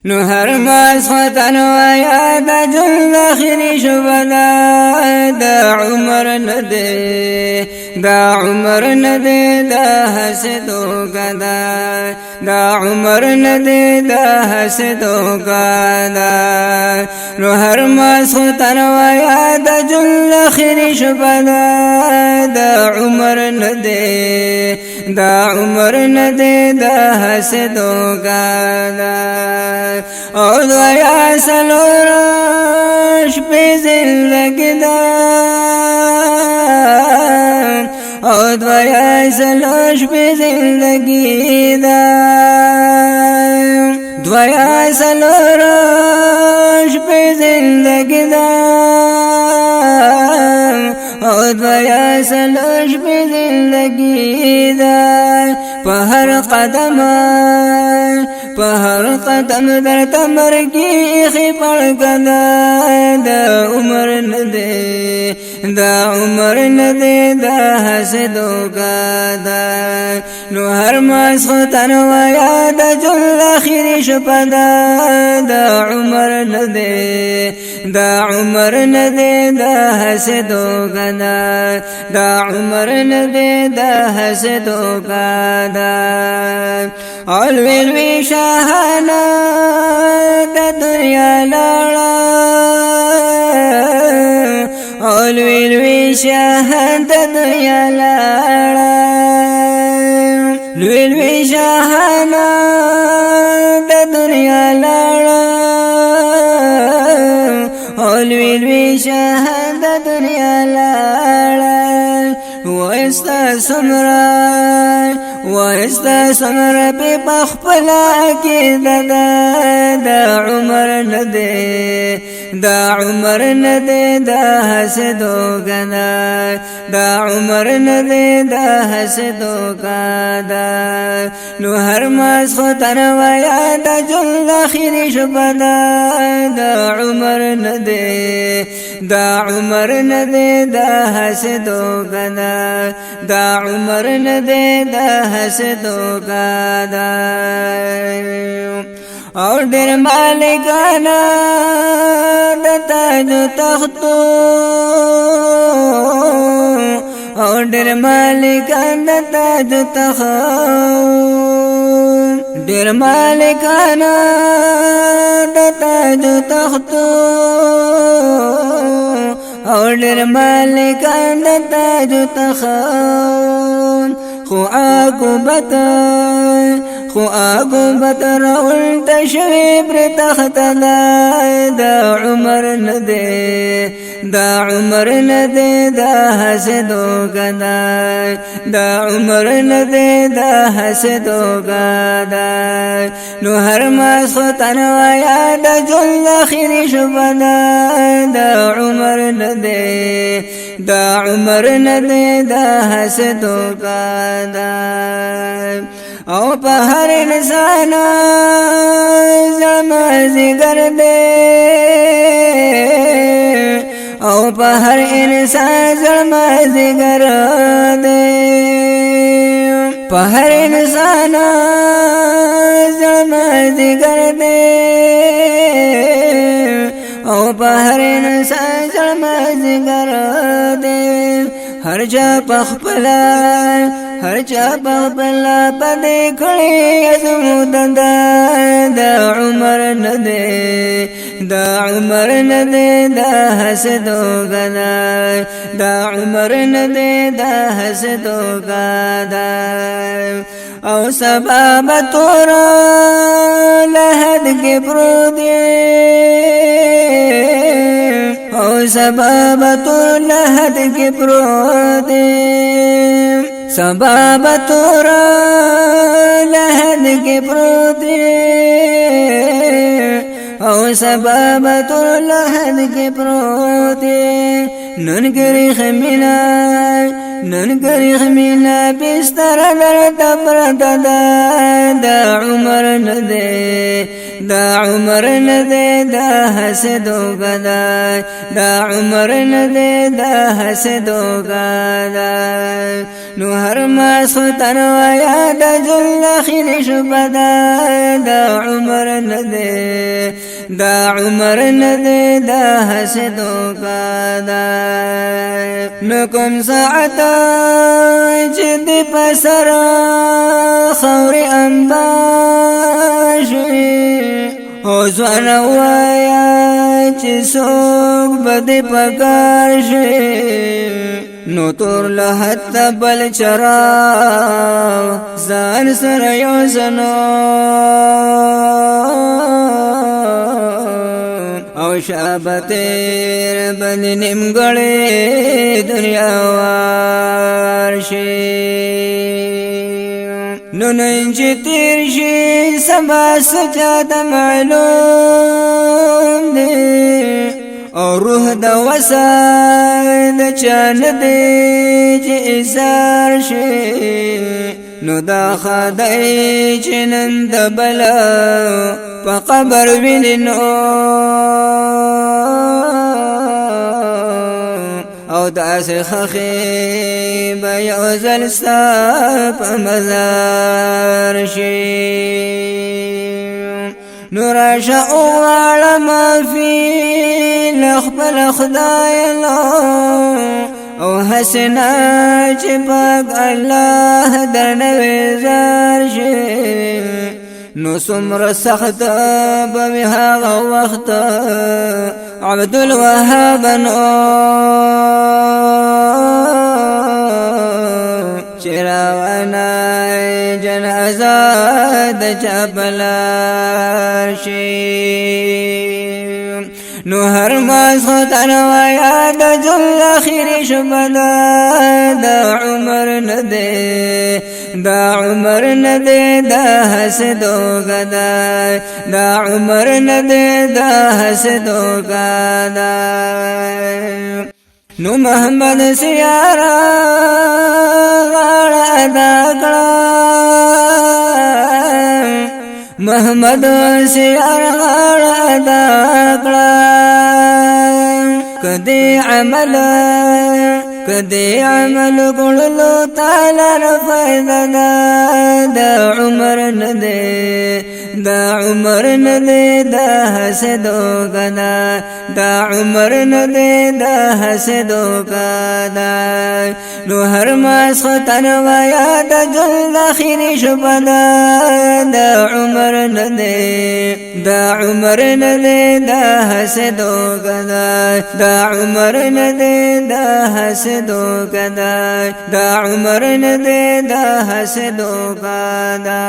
نو هر مسخطن و یاد جل آخری شبدا دا عمر نده دا عمر نده دا حسدو کدا دا عمر نده دا حسدو کدا نو هر مسخطن و یاد جل آخری شبدا دا عمر نده دا عمر نده دا حسدو کدا او دویا سلورش پی زندگی دا او دویا سلورش پی زندگی دا دویا سلورش پی زندگی دا او دویا سلورش پی زندگی دا پہر قدم پہر قدم در تمر کی خی پڑ کدا دا عمر ندے دا عمر ندے دا حسدو کدا نو ہر مسخطن و یاد جل آخری شپدا دا عمر ندے دا عمر ندے دا حسدو کدا دا عمر ندے دا حسدو کدا اولوی شاہانا دا دنیا لڑا اولوی شاہانا دا دنیا لڑا اولوی شاہانا دا دنیا لڑا اولوی شاہانا دا دنیا لڑا واستا سمرا پی پخپلا کی دا عمر ندے دا عمر ندے دا حسدو کدا دا عمر ندے دا حسدو کدا نو ہر مسخطن و یاد جل آخری شپدا دا عمر ندے دا عمر ندے دا حسدو کدا دا عمر ندے دا حسدو کدا اور دیر مالکانا دا تاج تختو اور دیر مالکانا دا تاج تختو دیر مالکانا دا تاج تختو اور دیر مالکانا دا تاج تختو خو عاقبت رول تشوی پر تخت دا عمر ندے دا عمر ندے دا حسدو کدا دا عمر ندے دا حسدو کدا نو ہر مسخطن و یاد جل آخری شپدا دا عمر ندے دا عمر ندے دا حسدو کدا او پہر انسان زمازگر دے او پہر انسان زمازگر دے پہر انسان زمازگر دے او پہر انسان زمازگر دے ہر جا پخپلا ہر چا پخپلا پدے کھڑی ازمودن دا عمر ندے دا عمر ندے دا حسدو کدا دا عمر ندے دا حسدو کدا او سباب تورا لحد کے پرودے او سباب تورا لحد کے پرودے سباب تورا لحد کے پروتے او سباب تورا لحد کے پروتے نن کری خمینا بستر در تبرت دا عمر ندے دا عمر ندی دا حسدو گدای دا عمر ندی دا حسدو گدای نو هر ماسختن و یاد جل خیر شبدای دا عمر ندی دا عمر ندی دا حسدو گدای نو کم ساعتا چه دی پسر خوری انباشی او زوان وایا چې څوک به دې پکار شي نو تور له حتی بل چراو ځان سره یو زنو او شابه تیر بل نیمګړې دنیا وار شي نو نن چې تیر شي سبا سجاده معلوم دی او روح د وسای د چان دی چې ایثار شي نو دا خدای چې نن د بلا په قبر وینو او داسې خخې به یو ځل ستا په مزار شي نو راشه وغواړه معافي له خپل خدای او حسنا چې پاک الله درنه وزار شي نو څومره سخت به وي هغه وخت عبدالوهاب چې روانه جنازه د چا په لار شي نو هر ماسختن و یاد جل خیر شبدا دا عمر ندی دا عمر ندی دا حسدو گدای دا عمر ندی دا حسدو گدای نو محمد سیارا غاړه ادا کړه محمد سیارا غاړه ادا کړه کدی عمل کړلو تعالی رفایده دا عمر ندی دا عمر ندی دا حسدو کدا دا عمر ندی دا حسدو کدا نو هر ماسختن و یاد جل خیر شبدا دا عمر ندی دا عمر ندی دا حسدو کدا دا عمر ندی دا حسدو کدا دا عمر ندی دا حسدو کدا